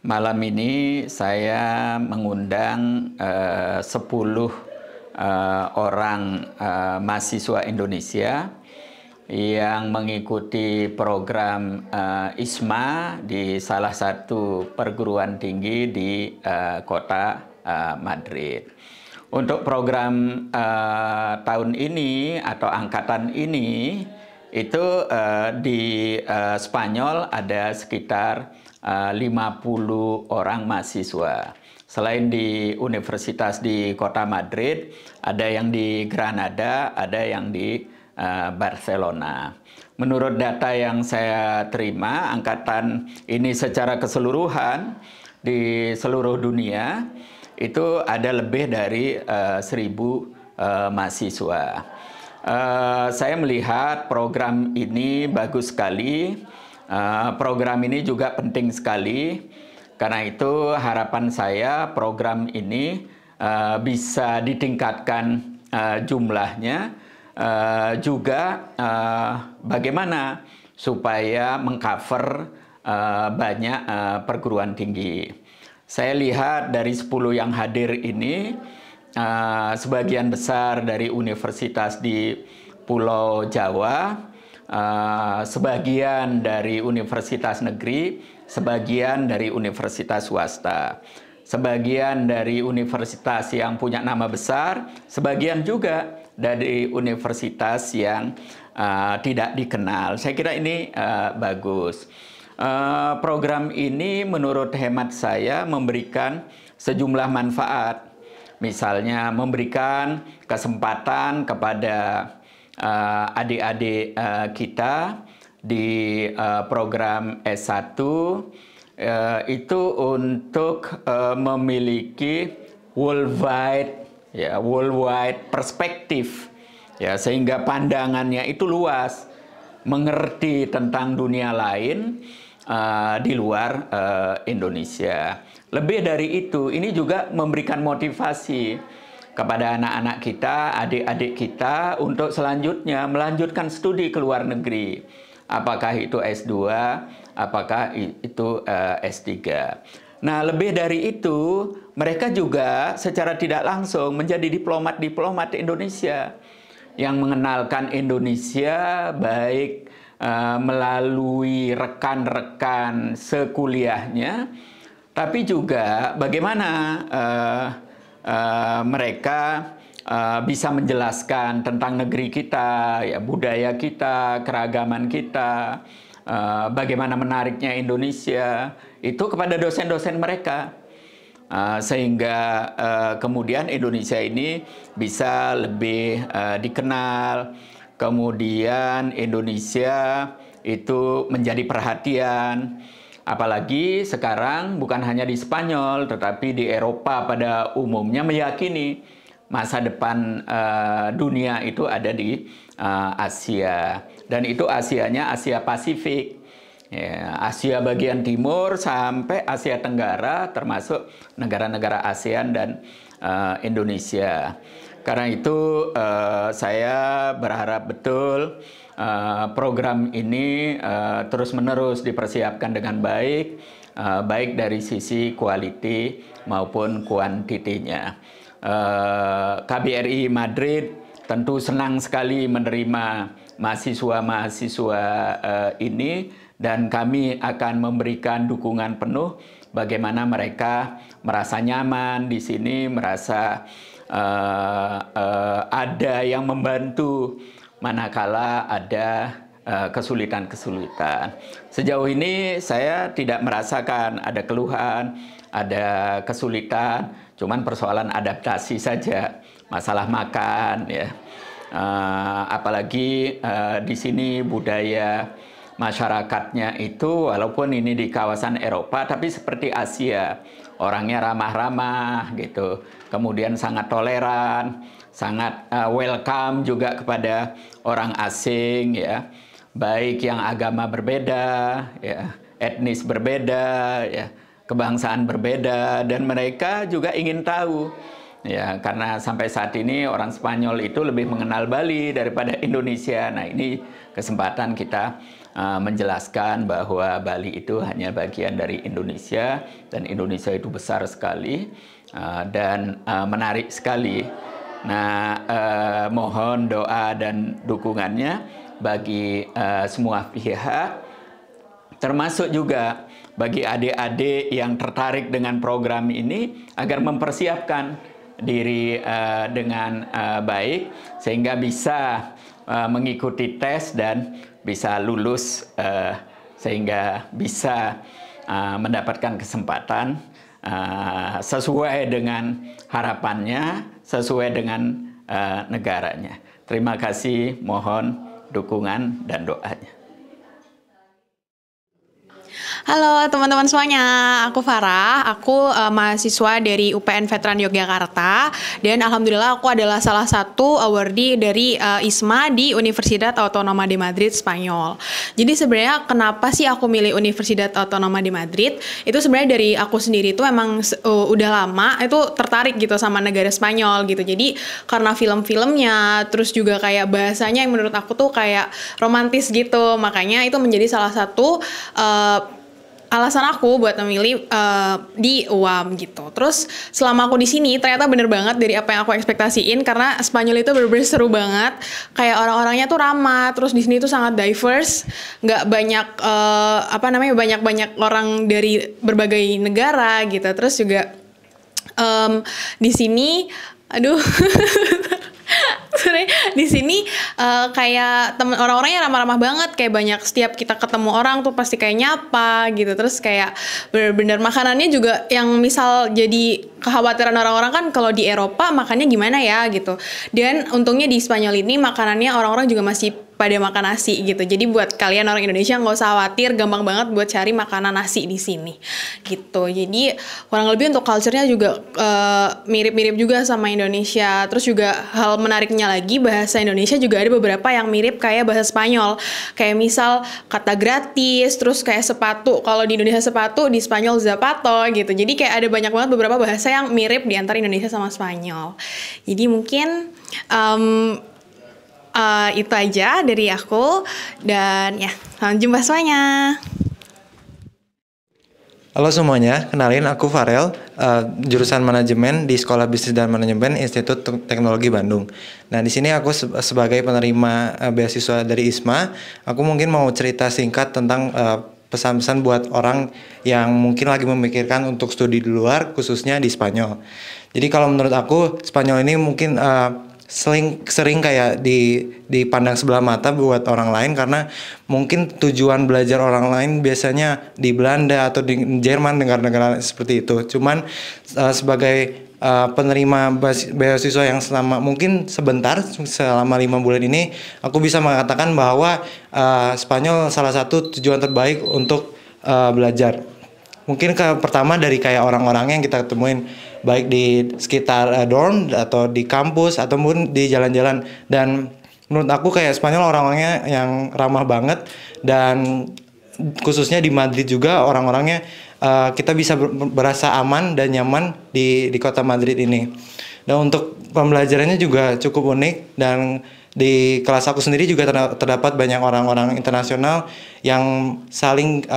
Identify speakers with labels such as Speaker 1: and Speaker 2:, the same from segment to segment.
Speaker 1: Malam ini saya mengundang 10 orang mahasiswa Indonesia yang mengikuti program ISMA di salah satu perguruan tinggi di kota Madrid. Untuk program tahun ini atau angkatan ini itu di Spanyol ada sekitar 50 orang mahasiswa. Selain di universitas di kota Madrid, ada yang di Granada, ada yang di Barcelona. Menurut data yang saya terima, angkatan ini secara keseluruhan di seluruh dunia itu ada lebih dari 1.000 mahasiswa. Saya melihat program ini bagus sekali. Program ini juga penting sekali. Karena itu harapan saya program ini bisa ditingkatkan jumlahnya, juga bagaimana supaya mengcover banyak perguruan tinggi. Saya lihat dari 10 yang hadir ini, sebagian besar dari universitas di Pulau Jawa, sebagian dari universitas negeri, sebagian dari universitas swasta, sebagian dari universitas yang punya nama besar, sebagian juga dari universitas yang tidak dikenal. Saya kira ini bagus. Program ini menurut hemat saya memberikan sejumlah manfaat. Misalnya memberikan kesempatan kepada adik-adik kita di program S1 itu untuk memiliki worldwide perspektif, ya, sehingga pandangannya itu luas, mengerti tentang dunia lain di luar Indonesia. Lebih dari itu, ini juga memberikan motivasi kepada anak-anak kita, adik-adik kita untuk selanjutnya melanjutkan studi ke luar negeri. Apakah itu S2, apakah itu S3. Nah, lebih dari itu, mereka juga secara tidak langsung menjadi diplomat-diplomat Indonesia yang mengenalkan Indonesia baik melalui rekan-rekan sekuliahnya, tapi juga bagaimana mereka bisa menjelaskan tentang negeri kita, ya, budaya kita, keragaman kita, bagaimana menariknya Indonesia itu kepada dosen-dosen mereka, sehingga kemudian Indonesia ini bisa lebih dikenal. Kemudian Indonesia itu menjadi perhatian. Apalagi sekarang bukan hanya di Spanyol, tetapi di Eropa pada umumnya meyakini masa depan dunia itu ada di Asia. Dan itu Asianya Asia Pasifik. Ya, Asia bagian timur sampai Asia Tenggara, termasuk negara-negara ASEAN dan Indonesia. Karena itu saya berharap betul program ini terus-menerus dipersiapkan dengan baik, baik dari sisi quality maupun kuantitinya. KBRI Madrid tentu senang sekali menerima mahasiswa-mahasiswa ini, dan kami akan memberikan dukungan penuh bagaimana mereka merasa nyaman di sini, merasa ada yang membantu manakala ada kesulitan-kesulitan. Sejauh ini saya tidak merasakan ada keluhan, ada kesulitan, cuman persoalan adaptasi saja, masalah makan, ya. Apalagi di sini budaya masyarakatnya itu walaupun ini di kawasan Eropa, tapi seperti Asia, orangnya ramah-ramah gitu, kemudian sangat toleran, sangat welcome juga kepada orang asing, ya, baik yang agama berbeda, ya, etnis berbeda, ya, kebangsaan berbeda, dan mereka juga ingin tahu Ya, karena sampai saat ini orang Spanyol itu lebih mengenal Bali daripada Indonesia. Nah, ini kesempatan kita menjelaskan bahwa Bali itu hanya bagian dari Indonesia dan Indonesia itu besar sekali dan menarik sekali. Nah, mohon doa dan dukungannya bagi semua pihak, termasuk juga bagi adik-adik yang tertarik dengan program ini agar mempersiapkan diri dengan baik sehingga bisa mengikuti tes dan bisa lulus sehingga bisa mendapatkan kesempatan sesuai dengan harapannya, sesuai dengan negaranya. Terima kasih, mohon dukungan dan doanya.
Speaker 2: Halo teman-teman semuanya, aku Farah, aku mahasiswa dari UPN Veteran Yogyakarta dan alhamdulillah aku adalah salah satu awardee dari ISMA di Universidad Autónoma de Madrid, Spanyol. Jadi sebenarnya kenapa sih aku milih Universidad Autónoma de Madrid? Itu sebenarnya dari aku sendiri itu emang udah lama itu tertarik gitu sama negara Spanyol gitu. Jadi karena film-filmnya, terus juga kayak bahasanya yang menurut aku tuh kayak romantis gitu. Makanya itu menjadi salah satu alasan aku buat memilih di UAM gitu. Terus selama aku di sini ternyata bener banget dari apa yang aku ekspektasiin karena Spanyol itu bener-bener seru banget. Kayak orang-orangnya tuh ramah. Terus di sini tuh sangat diverse, nggak banyak banyak orang dari berbagai negara gitu. Terus juga di sini, aduh. Di sini kayak temen orang-orangnya ramah-ramah banget, kayak banyak setiap kita ketemu orang tuh pasti kayak nyapa gitu. Terus kayak bener-bener makanannya juga yang misal jadi kekhawatiran orang-orang kan kalau di Eropa makannya gimana ya gitu. Dan untungnya di Spanyol ini makanannya orang-orang juga masih pada makan nasi gitu. Jadi buat kalian orang Indonesia nggak usah khawatir, gampang banget buat cari makanan nasi di sini gitu. Jadi kurang lebih untuk culture-nya juga mirip-mirip juga sama Indonesia. Terus juga hal menariknya lagi, bahasa Indonesia juga ada beberapa yang mirip kayak bahasa Spanyol. Kayak misal kata gratis, terus kayak sepatu. Kalau di Indonesia sepatu, di Spanyol zapato gitu. Jadi kayak ada banyak banget beberapa bahasa yang mirip di antara Indonesia sama Spanyol. Jadi mungkin itu aja dari aku dan ya, sampai jumpa semuanya.
Speaker 3: Halo semuanya, kenalin aku Farel, jurusan manajemen di Sekolah Bisnis dan Manajemen Institut Teknologi Bandung. Nah, di sini aku sebagai penerima beasiswa dari ISMA, aku mungkin mau cerita singkat tentang pesan-pesan buat orang yang mungkin lagi memikirkan untuk studi di luar, khususnya di Spanyol. Jadi kalau menurut aku, Spanyol ini mungkin sering kayak dipandang sebelah mata buat orang lain karena mungkin tujuan belajar orang lain biasanya di Belanda atau di Jerman, negara-negara seperti itu. Cuman sebagai penerima beasiswa yang selama mungkin sebentar selama 5 bulan ini, aku bisa mengatakan bahwa Spanyol salah satu tujuan terbaik untuk belajar. Mungkin pertama dari kayak orang-orangnya yang kita ketemuin baik di sekitar dorm atau di kampus ataupun di jalan-jalan, dan menurut aku kayak Spanyol orang-orangnya yang ramah banget, dan khususnya di Madrid juga orang-orangnya kita bisa berasa aman dan nyaman di kota Madrid ini. Dan untuk pembelajarannya juga cukup unik, dan di kelas aku sendiri juga terdapat banyak orang-orang internasional yang saling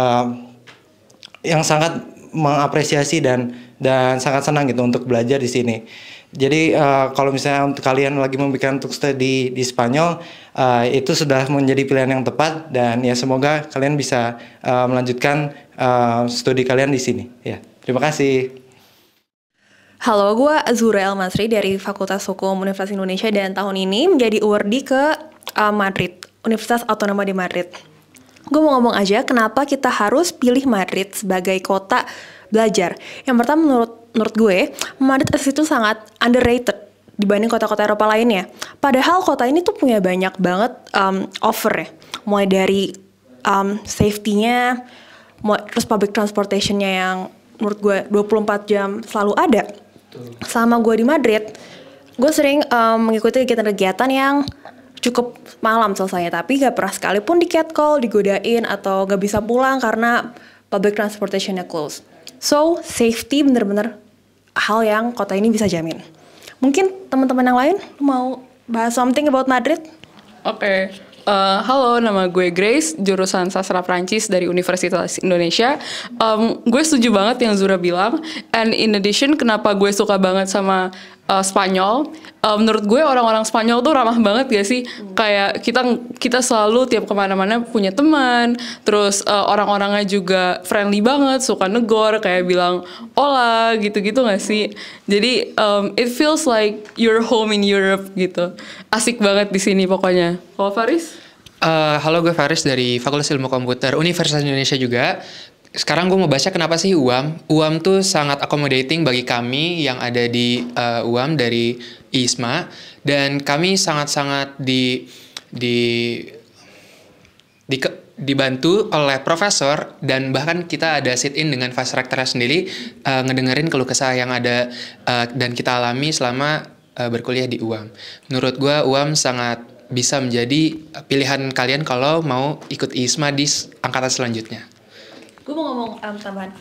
Speaker 3: yang sangat mengapresiasi dan sangat senang gitu untuk belajar di sini. Jadi kalau misalnya untuk kalian lagi memikirkan untuk studi di Spanyol, itu sudah menjadi pilihan yang tepat, dan ya semoga kalian bisa melanjutkan studi kalian di sini. Ya, terima kasih.
Speaker 4: Halo, gue Azura El Masri dari Fakultas Hukum Universitas Indonesia dan tahun ini menjadi awardee ke Madrid, Universitas Autónoma de Madrid. Gue mau ngomong aja kenapa kita harus pilih Madrid sebagai kota belajar. Yang pertama, menurut gue, Madrid itu sangat underrated dibanding kota-kota Eropa lainnya. Padahal kota ini tuh punya banyak banget offer ya. Mulai dari safety-nya, terus public transportation-nya yang menurut gue 24 jam selalu ada. Selama gue di Madrid, gue sering mengikuti kegiatan-kegiatan yang cukup malam selesainya, tapi gak pernah sekalipun di catcall, digodain, atau gak bisa pulang karena public transportation-nya close. So, safety bener-bener hal yang kota ini bisa jamin. Mungkin teman-teman yang lain mau bahas something about Madrid?
Speaker 5: Oke. Halo, nama gue Grace, jurusan sastra Prancis dari Universitas Indonesia. Gue setuju banget yang Zura bilang. And in addition, kenapa gue suka banget sama Spanyol? Menurut gue orang-orang Spanyol tuh ramah banget gak sih? Kayak kita selalu tiap kemana-mana punya teman. Terus orang-orangnya juga friendly banget, suka negor, kayak bilang hola gitu-gitu gak sih? Jadi it feels like you're home in Europe gitu. Asik banget di sini pokoknya. Kalau Faris?
Speaker 6: Halo, gue Faris dari Fakultas Ilmu Komputer Universitas Indonesia juga. Sekarang gue mau baca kenapa sih UAM. UAM tuh sangat accommodating bagi kami yang ada di UAM dari ISMA. Dan kami sangat-sangat dibantu oleh profesor. Dan bahkan kita ada sit-in dengan vice rector sendiri, ngedengerin keluh kesah yang ada dan kita alami selama berkuliah di UAM. Menurut gue UAM sangat bisa menjadi pilihan kalian kalau mau ikut ISMA di angkatan selanjutnya.
Speaker 4: Gue mau ngomong tambahan.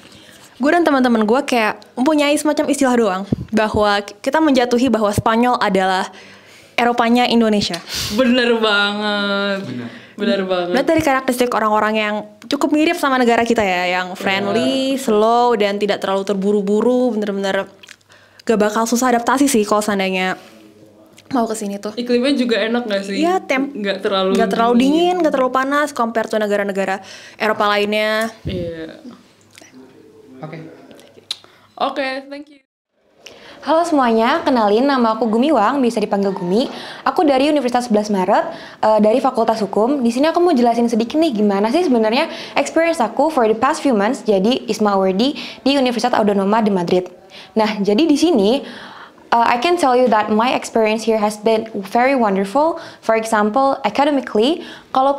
Speaker 4: Gue dan teman-teman gue kayak mempunyai semacam istilah doang bahwa kita menjatuhi bahwa Spanyol adalah Eropanya Indonesia.
Speaker 5: Bener banget. Bener banget.
Speaker 4: Lihat dari karakteristik orang-orang yang cukup mirip sama negara kita ya, yang friendly, slow, dan tidak terlalu terburu-buru, bener-bener gak bakal susah adaptasi sih kalau seandainya mau kesini tuh.
Speaker 5: Iklimnya juga enak gak sih?
Speaker 4: Iya,
Speaker 5: Gak terlalu
Speaker 4: dingin, gak terlalu panas compare to negara-negara Eropa lainnya.
Speaker 5: Iya. Oke, thank you.
Speaker 7: Halo semuanya, kenalin nama aku Gumiwang, bisa dipanggil Gumi. Aku dari Universitas 11 Maret, dari Fakultas Hukum. Di sini aku mau jelasin sedikit nih gimana sih sebenarnya experience aku for the past few months jadi ISMA awardee di Universitas Autonoma de Madrid. Nah, jadi di sini I can tell you that my experience here has been very wonderful. For example, academically, kalau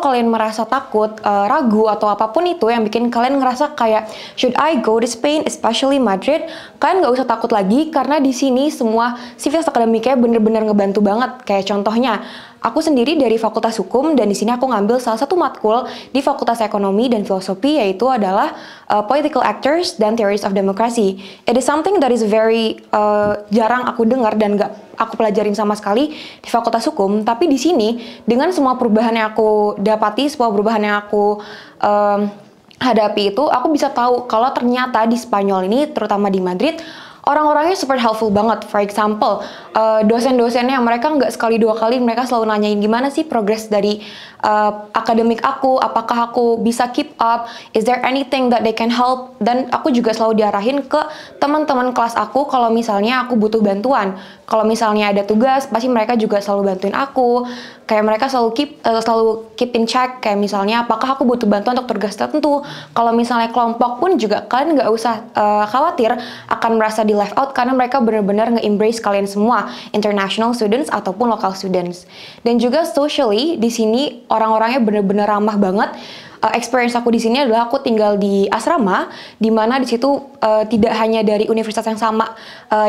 Speaker 7: kalian merasa takut, ragu atau apapun itu yang bikin kalian ngerasa kayak should I go to Spain, especially Madrid, kalian nggak usah takut lagi karena di sini semua civics akademiknya bener-bener ngebantu banget. Kayak contohnya, aku sendiri dari Fakultas Hukum dan di sini aku ngambil salah satu matkul di Fakultas Ekonomi dan Filosofi yaitu adalah Political Actors dan Theories of Democracy. It is something that is very jarang aku dengar dan gak aku pelajarin sama sekali di Fakultas Hukum. Tapi di sini dengan semua perubahan yang aku dapati, semua perubahan yang aku hadapi itu, aku bisa tahu kalau ternyata di Spanyol ini, terutama di Madrid, orang-orangnya super helpful banget. For example, dosen-dosennya mereka nggak sekali dua kali, mereka selalu nanyain gimana sih progres dari akademik aku, apakah aku bisa keep up, is there anything that they can help. Dan aku juga selalu diarahin ke teman-teman kelas aku kalau misalnya aku butuh bantuan. Kalau misalnya ada tugas, pasti mereka juga selalu bantuin aku. Kayak mereka selalu keep in check, kayak misalnya apakah aku butuh bantuan untuk tugas tertentu. Kalau misalnya kelompok pun juga kalian nggak usah khawatir akan merasa di left out karena mereka benar-benar nge-embrace kalian semua, international students ataupun local students. Dan juga socially di sini orang-orangnya benar-benar ramah banget. Experience aku di sini adalah aku tinggal di asrama, di mana di situ tidak hanya dari universitas yang sama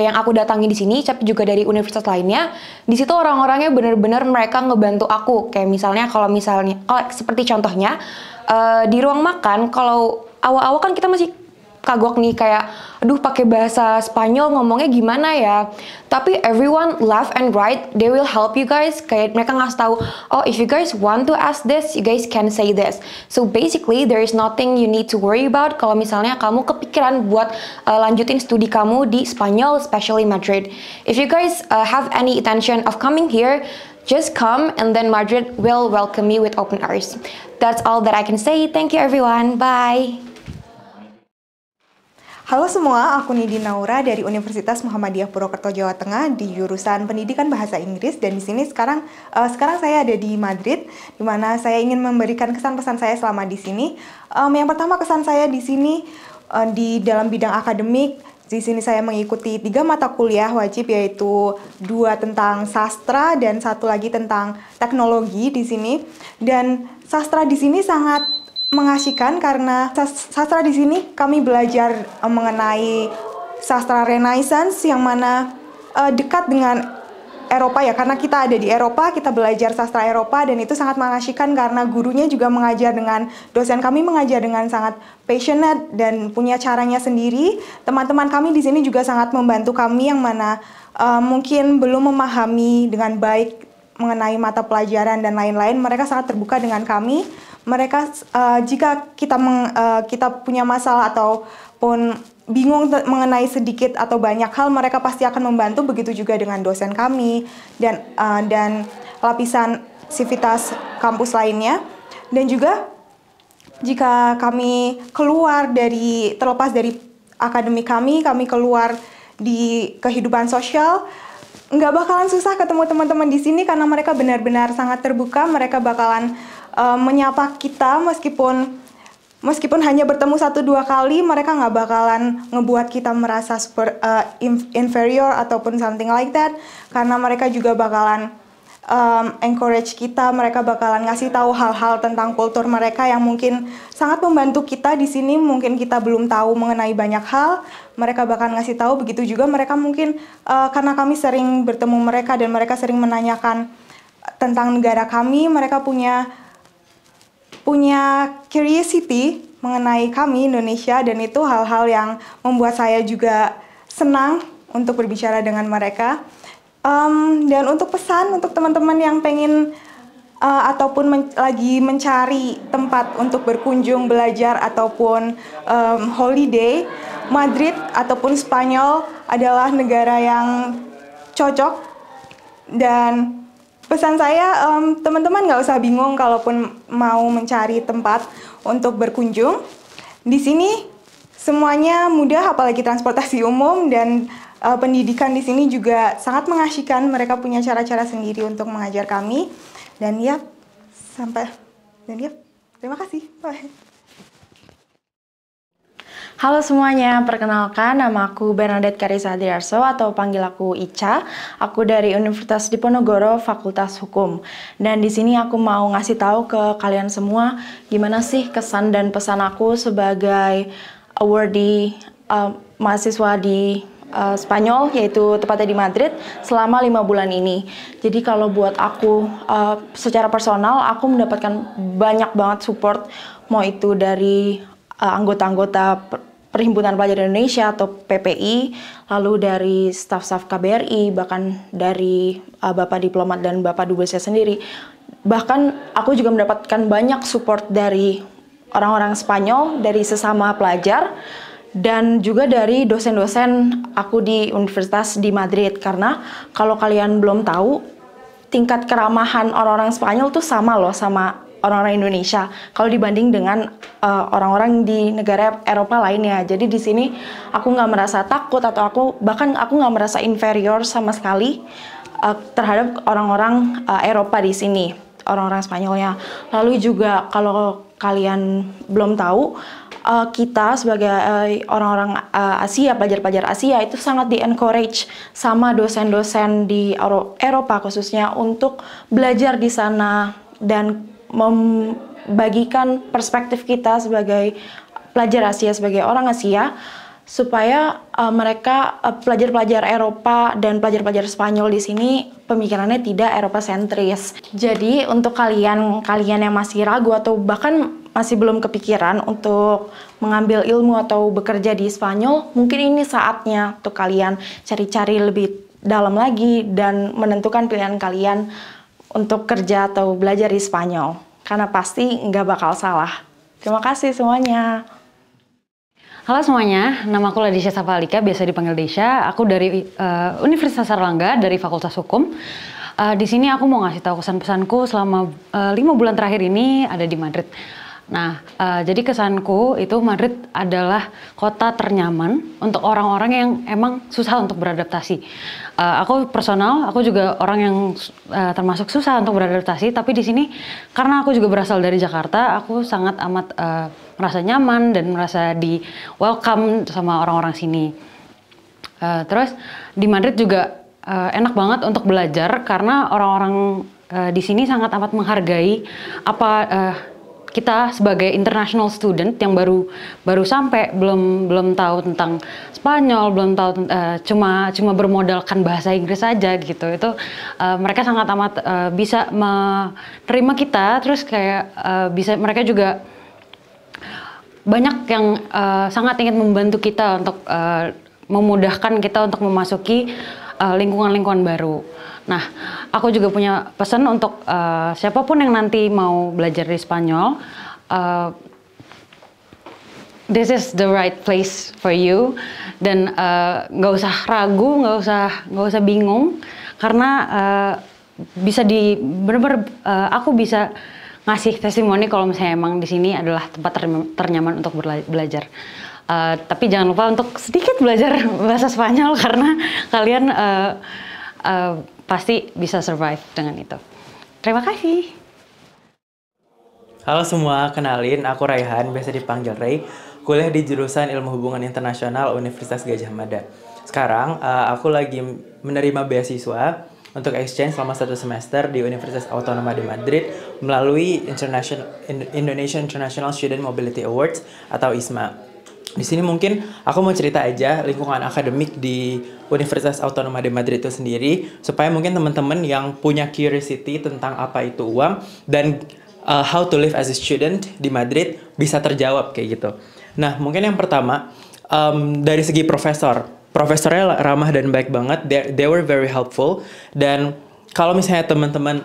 Speaker 7: yang aku datangi di sini, tapi juga dari universitas lainnya. Di situ orang-orangnya benar-benar mereka ngebantu aku. Kayak misalnya seperti contohnya di ruang makan, kalau awal-awal kan kita masih kagok nih kayak aduh pakai bahasa Spanyol ngomongnya gimana ya, tapi everyone left and right they will help you guys. Kayak mereka ngasih tahu, oh if you guys want to ask this you guys can say this. So basically there is nothing you need to worry about kalau misalnya kamu kepikiran buat lanjutin studi kamu di Spanyol, especially Madrid. If you guys have any intention of coming here, just come and then Madrid will welcome you with open arms. That's all that I can say. Thank you everyone, bye.
Speaker 8: Halo semua, aku Nidi Naura dari Universitas Muhammadiyah Purwokerto, Jawa Tengah di jurusan Pendidikan Bahasa Inggris, dan di sini sekarang saya ada di Madrid, di mana saya ingin memberikan kesan-pesan saya selama di sini. Yang pertama, kesan saya di sini di dalam bidang akademik. Di sini saya mengikuti 3 mata kuliah wajib, yaitu 2 tentang sastra dan 1 lagi tentang teknologi di sini. Dan sastra di sini sangat mengasihkan karena sastra di sini kami belajar mengenai sastra Renaissance yang mana dekat dengan Eropa ya, karena kita ada di Eropa, kita belajar sastra Eropa dan itu sangat mengasyikkan karena gurunya juga mengajar dengan, dosen kami mengajar dengan sangat passionate dan punya caranya sendiri. Teman-teman kami di sini juga sangat membantu kami yang mana mungkin belum memahami dengan baik mengenai mata pelajaran dan lain-lain. Mereka sangat terbuka dengan kami. Mereka jika kita punya masalah ataupun bingung mengenai sedikit atau banyak hal, mereka pasti akan membantu. Begitu juga dengan dosen kami dan lapisan sivitas kampus lainnya. Dan juga jika kami terlepas dari akademik kami keluar di kehidupan sosial, nggak bakalan susah ketemu teman-teman di sini karena mereka benar-benar sangat terbuka. Mereka bakalan menyapa kita meskipun hanya bertemu 1-2 kali, mereka nggak bakalan ngebuat kita merasa inferior ataupun something like that, karena mereka juga bakalan encourage kita. Mereka bakalan ngasih tahu hal-hal tentang kultur mereka yang mungkin sangat membantu kita di sini. Mungkin kita belum tahu mengenai banyak hal, mereka bakalan ngasih tahu. Begitu juga mereka mungkin karena kami sering bertemu mereka dan mereka sering menanyakan tentang negara kami, mereka punya curiosity mengenai kami Indonesia, dan itu hal-hal yang membuat saya juga senang untuk berbicara dengan mereka. Dan untuk pesan untuk teman-teman yang pengen ataupun lagi mencari tempat untuk berkunjung, belajar ataupun holiday, Madrid ataupun Spanyol adalah negara yang cocok. Dan pesan saya, teman-teman nggak usah bingung kalaupun mau mencari tempat untuk berkunjung. Di sini semuanya mudah, apalagi transportasi umum, dan pendidikan di sini juga sangat mengasyikkan. Mereka punya cara-cara sendiri untuk mengajar kami. Dan terima kasih. Bye.
Speaker 9: Halo semuanya, perkenalkan nama aku Bernadette Karisa Diarso atau panggil aku Ica. Aku dari Universitas Diponegoro, Fakultas Hukum. Dan di sini aku mau ngasih tahu ke kalian semua gimana sih kesan dan pesan aku sebagai awardee mahasiswa di Spanyol, yaitu tepatnya di Madrid, selama 5 bulan ini. Jadi kalau buat aku secara personal, aku mendapatkan banyak banget support, mau itu dari anggota-anggota Perhimpunan Pelajar Indonesia atau PPI, lalu dari staf-staf KBRI, bahkan dari Bapak Diplomat dan Bapak Dubesnya sendiri. Bahkan aku juga mendapatkan banyak support dari orang-orang Spanyol, dari sesama pelajar, dan juga dari dosen-dosen aku di Universitas di Madrid. Karena kalau kalian belum tahu, tingkat keramahan orang-orang Spanyol tuh sama loh sama orang-orang Indonesia kalau dibanding dengan orang-orang di negara Eropa lainnya. Jadi di sini aku nggak merasa takut atau aku nggak merasa inferior sama sekali terhadap orang-orang Eropa di sini, orang-orang Spanyolnya. Lalu juga kalau kalian belum tahu, kita sebagai orang-orang Asia, pelajar-pelajar Asia itu sangat di-encourage sama dosen-dosen di Eropa khususnya untuk belajar di sana dan membagikan perspektif kita sebagai pelajar Asia, sebagai orang Asia, supaya mereka pelajar-pelajar Eropa dan pelajar-pelajar Spanyol di sini pemikirannya tidak Eropa sentris. Jadi untuk kalian yang masih ragu atau bahkan masih belum kepikiran untuk mengambil ilmu atau bekerja di Spanyol, mungkin ini saatnya untuk kalian cari-cari lebih dalam lagi dan menentukan pilihan kalian untuk kerja atau belajar di Spanyol, karena pasti nggak bakal salah. Terima kasih semuanya.
Speaker 10: Halo semuanya, nama aku Ladisha Safalika, biasa dipanggil Desha. Aku dari Universitas Airlangga, dari Fakultas Hukum. Di sini aku mau ngasih tahu kesan-pesanku selama 5 bulan terakhir ini ada di Madrid. Nah, jadi kesanku itu Madrid adalah kota ternyaman untuk orang-orang yang emang susah untuk beradaptasi. Aku personal, aku juga orang yang termasuk susah untuk beradaptasi, tapi di sini karena aku juga berasal dari Jakarta, aku sangat amat merasa nyaman dan merasa di welcome sama orang-orang sini. Terus di Madrid juga enak banget untuk belajar karena orang-orang di sini sangat amat menghargai kita sebagai international student yang baru sampai belum tahu tentang Spanyol, belum tahu cuma bermodalkan bahasa Inggris saja gitu. Itu mereka sangat amat bisa menerima kita, terus kayak bisa mereka juga banyak yang sangat ingin membantu kita untuk memudahkan kita untuk memasuki lingkungan-lingkungan baru. Nah, aku juga punya pesan untuk siapapun yang nanti mau belajar di Spanyol, this is the right place for you, dan nggak usah ragu, nggak usah bingung, karena benar-benar aku bisa ngasih testimoni kalau misalnya emang di sini adalah tempat ternyaman untuk belajar. Tapi jangan lupa untuk sedikit belajar bahasa Spanyol karena kalian pasti bisa survive dengan itu. Terima kasih.
Speaker 11: Halo semua, kenalin aku Raihan, biasa dipanggil Ray. Kuliah di jurusan Ilmu Hubungan Internasional Universitas Gadjah Mada. Sekarang aku lagi menerima beasiswa untuk exchange selama 1 semester di Universitas Autonoma de Madrid melalui Indonesian International Student Mobility Awards atau ISMA. Di sini mungkin aku mau cerita aja lingkungan akademik di Universitas Autonoma de Madrid itu sendiri, supaya mungkin teman-teman yang punya curiosity tentang apa itu uang dan how to live as a student di Madrid bisa terjawab kayak gitu. Nah, mungkin yang pertama dari segi profesornya ramah dan baik banget. They were very helpful, dan kalau misalnya teman-teman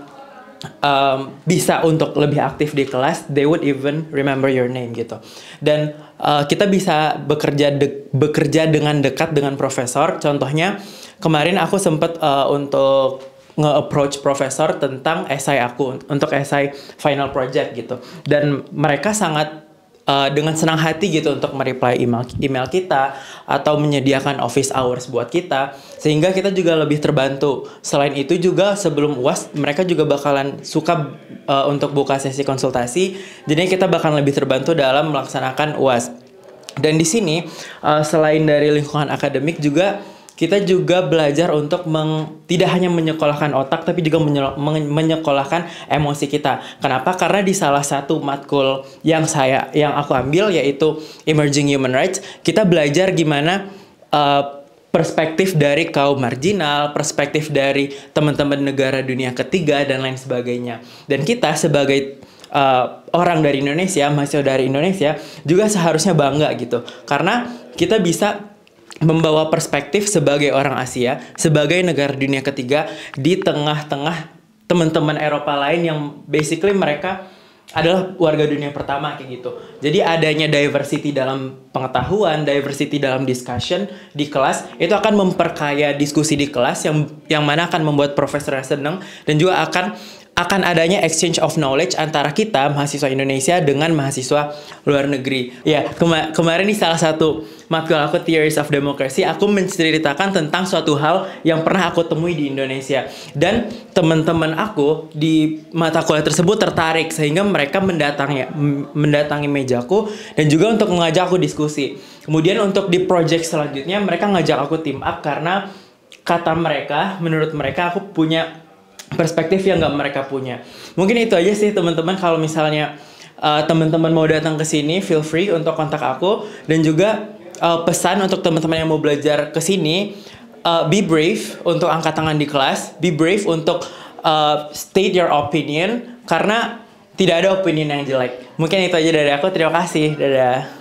Speaker 11: bisa untuk lebih aktif di kelas, they would even remember your name gitu. Dan kita bisa bekerja dengan dekat dengan profesor. Contohnya kemarin aku sempat untuk nge-approach profesor tentang esai aku untuk esai final project gitu. Dan mereka sangat dengan senang hati gitu untuk mereply email kita atau menyediakan office hours buat kita, sehingga kita juga lebih terbantu. Selain itu juga sebelum UAS mereka juga bakalan suka untuk buka sesi konsultasi, jadi kita bakalan lebih terbantu dalam melaksanakan UAS. Dan di sini selain dari lingkungan akademik juga kita juga belajar untuk tidak hanya menyekolahkan otak, tapi juga menyekolahkan emosi kita. Kenapa? Karena di salah satu matkul yang aku ambil, yaitu Emerging Human Rights, kita belajar gimana perspektif dari kaum marginal, perspektif dari teman-teman negara dunia ketiga, dan lain sebagainya. Dan kita sebagai orang dari Indonesia, mahasiswa dari Indonesia, juga seharusnya bangga gitu. Karena kita bisa membawa perspektif sebagai orang Asia, sebagai negara dunia ketiga di tengah-tengah teman-teman Eropa lain yang basically mereka adalah warga dunia pertama kayak gitu. Jadi adanya diversity dalam pengetahuan, diversity dalam discussion di kelas itu akan memperkaya diskusi di kelas yang mana akan membuat profesor senang, dan juga akan adanya exchange of knowledge antara kita mahasiswa Indonesia dengan mahasiswa luar negeri. Ya, kemarin di salah satu matkul aku Theories of Democracy, aku menceritakan tentang suatu hal yang pernah aku temui di Indonesia, dan teman-teman aku di mata kuliah tersebut tertarik sehingga mereka mendatangi mejaku dan juga untuk mengajak aku diskusi. Kemudian untuk di project selanjutnya mereka ngajak aku team up karena menurut mereka aku punya perspektif yang nggak mereka punya. Mungkin itu aja sih teman-teman. Kalau misalnya teman-teman mau datang ke sini, feel free untuk kontak aku. Dan juga pesan untuk teman-teman yang mau belajar ke sini, be brave untuk angkat tangan di kelas, be brave untuk state your opinion, karena tidak ada opinion yang jelek. Mungkin itu aja dari aku. Terima kasih. Dadah.